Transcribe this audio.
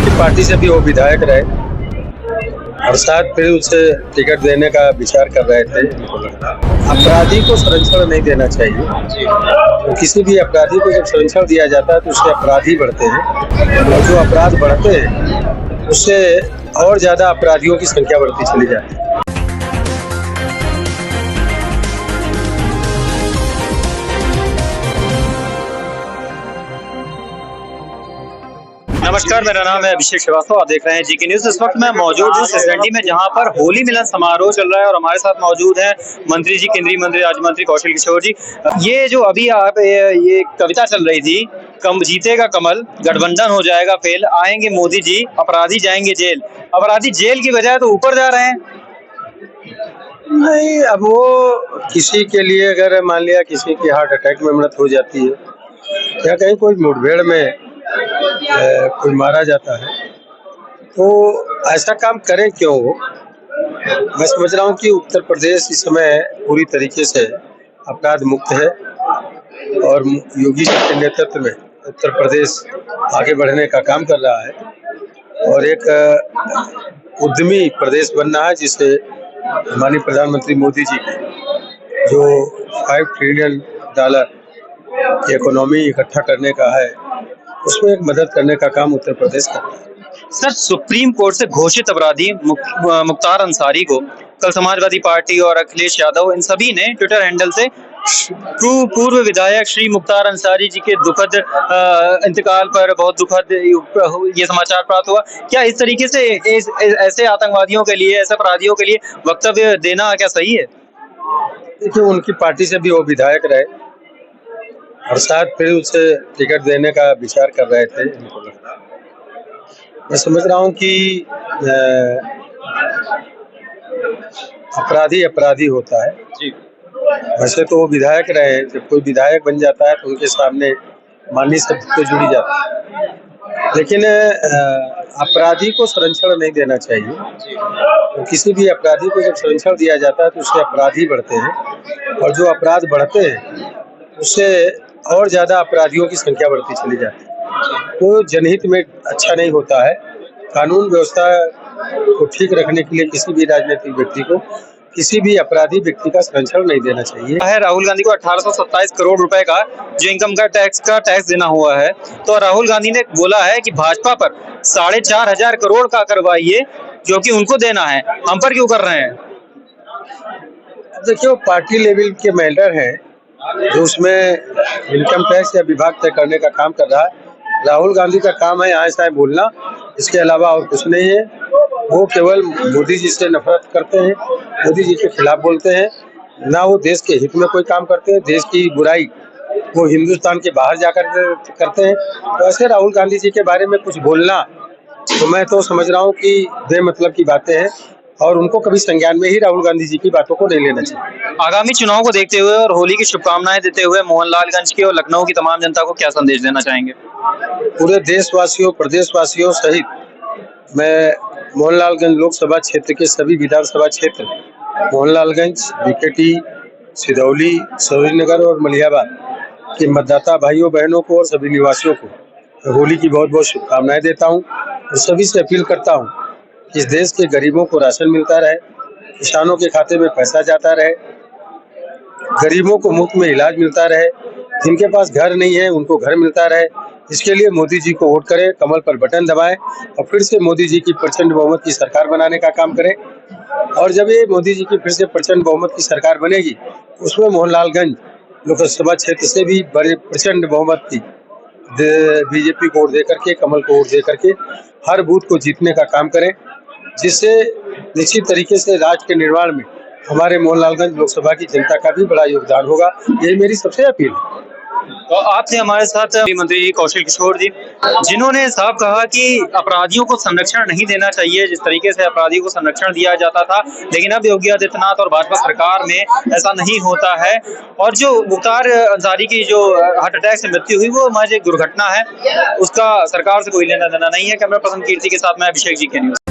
उनकी पार्टी से भी वो विधायक रहे और शायद फिर उसे टिकट देने का विचार कर रहे थे। अपराधी को संरक्षण नहीं देना चाहिए। तो किसी भी अपराधी को जब संरक्षण दिया जाता है तो उससे अपराधी बढ़ते हैं और जो अपराध बढ़ते हैं उससे और ज्यादा अपराधियों की संख्या बढ़ती चली जाती है। नमस्कार, मेरा नाम है अभिषेक श्रीवास्तव। आप देख रहे हैं जीके न्यूज। इस वक्त मैं मौजूद हूँ सिसरंडी में, जहां पर होली मिलन समारोह चल रहा है और हमारे साथ मौजूद हैं मंत्री जी, केंद्रीय मंत्री राज्य मंत्री कौशल किशोर जी। ये जो अभी आप ये कविता चल रही थी, कम जीतेगा कमल, गठबंधन हो जाएगा फेल, आएंगे मोदी जी, अपराधी जाएंगे जेल। अपराधी जेल की बजाय तो ऊपर जा रहे हैं। नहीं, अब वो किसी के लिए अगर मान लिया किसी की हार्ट अटैक में मृत्यु हो जाती है या कहीं कोई मुठभेड़ में कोई मारा जाता है तो ऐसा काम करें क्यों वो। मैं समझ रहा हूँ कि उत्तर प्रदेश इस समय पूरी तरीके से अपराध मुक्त है और योगी जी के नेतृत्व में उत्तर प्रदेश आगे बढ़ने का काम कर रहा है और एक उद्यमी प्रदेश बनना है, जिसे माननीय प्रधानमंत्री मोदी जी ने जो $5 ट्रिलियन की इकोनॉमी इकट्ठा करने का है उसमें एक मदद करने का काम उत्तर प्रदेश कर रहा है। सर, सुप्रीम कोर्ट से घोषित अपराधी मुख्तार अंसारी को कल समाजवादी पार्टी और अखिलेश यादव इन सभी ने ट्विटर हैंडल से पूर्व विधायक श्री मुख्तार अंसारी जी के दुखद इंतकाल पर बहुत दुखद ये समाचार प्राप्त हुआ। क्या इस तरीके से ऐसे आतंकवादियों के लिए, ऐसे अपराधियों के लिए वक्तव्य देना क्या सही है? देखिए, उनकी पार्टी से भी वो विधायक रहे और शायद फिर उसे टिकट देने का विचार कर रहे थे। मैं समझ रहा हूँ कि अपराधी अपराधी होता है जी। वैसे तो वो विधायक रहे, जब कोई विधायक बन जाता है तो उनके सामने माननीय शब्द तो जुड़ी जाता है, लेकिन अपराधी को संरक्षण नहीं देना चाहिए। तो किसी भी अपराधी को जब संरक्षण दिया जाता है तो उससे अपराधी बढ़ते हैं और जो अपराध बढ़ते हैं उससे और ज्यादा अपराधियों की संख्या बढ़ती चली जाती है। तो जनहित में अच्छा नहीं होता है। कानून व्यवस्था को ठीक रखने के लिए किसी भी राजनीतिक व्यक्ति को किसी भी अपराधी व्यक्ति का संरक्षण नहीं देना चाहिए। राहुल गांधी को 1827 करोड़ रुपए का जो इनकम का टैक्स देना हुआ है, तो राहुल गांधी ने बोला है कि भाजपा पर 4,500 करोड़ का करवाइए जो कि उनको देना है, हम पर क्यों कर रहे हैं? देखिए, वो पार्टी लेवल के मैटर है जो उसमें इनकम टैक्स या विभाग तय करने का काम कर रहा है। राहुल गांधी का काम है आए साए बोलना, इसके अलावा और कुछ नहीं है। वो केवल मोदी जी से नफरत करते हैं, मोदी जी के खिलाफ बोलते हैं, ना वो देश के हित में कोई काम करते हैं। देश की बुराई वो हिंदुस्तान के बाहर जाकर करते हैं। तो ऐसे राहुल गांधी जी के बारे में कुछ बोलना तो मैं तो समझ रहा हूँ कि बेमतलब की बातें हैं और उनको कभी संज्ञान में ही राहुल गांधी जी की बातों को नहीं लेना चाहिए। आगामी चुनाव को देखते हुए और होली की शुभकामनाएं देते हुए मोहनलालगंज की और लखनऊ की तमाम जनता को क्या संदेश देना चाहेंगे? पूरे देशवासियों, प्रदेशवासियों सहित मैं मोहनलालगंज लोकसभा क्षेत्र के सभी विधानसभा क्षेत्र, मोहनलालगंज, बीकेटी, सिधौली, सरोजनगर और मलिहाबाद के मतदाता भाइयों बहनों को और सभी निवासियों को होली की बहुत बहुत शुभकामनाएं देता हूं और सभी से अपील करता हूं कि इस देश के गरीबों को राशन मिलता रहे, किसानों के खाते में पैसा जाता रहे, गरीबों को मुफ्त में इलाज मिलता रहे, जिनके पास घर नहीं है उनको घर मिलता रहे। इसके लिए मोदी जी को वोट करें, कमल पर बटन दबाएं और फिर से मोदी जी की प्रचंड बहुमत की सरकार बनाने का काम करें। और जब ये मोदी जी की फिर से प्रचंड बहुमत की सरकार बनेगी उसमें मोहनलालगंज लोकसभा क्षेत्र से भी बड़े प्रचंड बहुमत की बीजेपी को वोट दे करके, कमल को वोट दे करके हर बूथ को जीतने का काम करें, जिससे निश्चित तरीके से राज्य के निर्माण में हमारे मोहनलालगंज लोकसभा की जनता का भी बड़ा योगदान होगा। यही मेरी सबसे अपील है। तो आपसे हमारे साथ मंत्री कौशल किशोर जी, जिन्होंने साफ कहा कि अपराधियों को संरक्षण नहीं देना चाहिए, जिस तरीके से अपराधियों को संरक्षण दिया जाता था, लेकिन अब योगी आदित्यनाथ और भाजपा सरकार में ऐसा नहीं होता है। और जो मुख्तार अंसारी की जो हार्ट अटैक से मृत्यु हुई वो महज एक दुर्घटना है, उसका सरकार से कोई लेना देना नहीं है। कैमरा पर्सन कीर्ति के साथ मैं अभिषेक जी के न्यूज।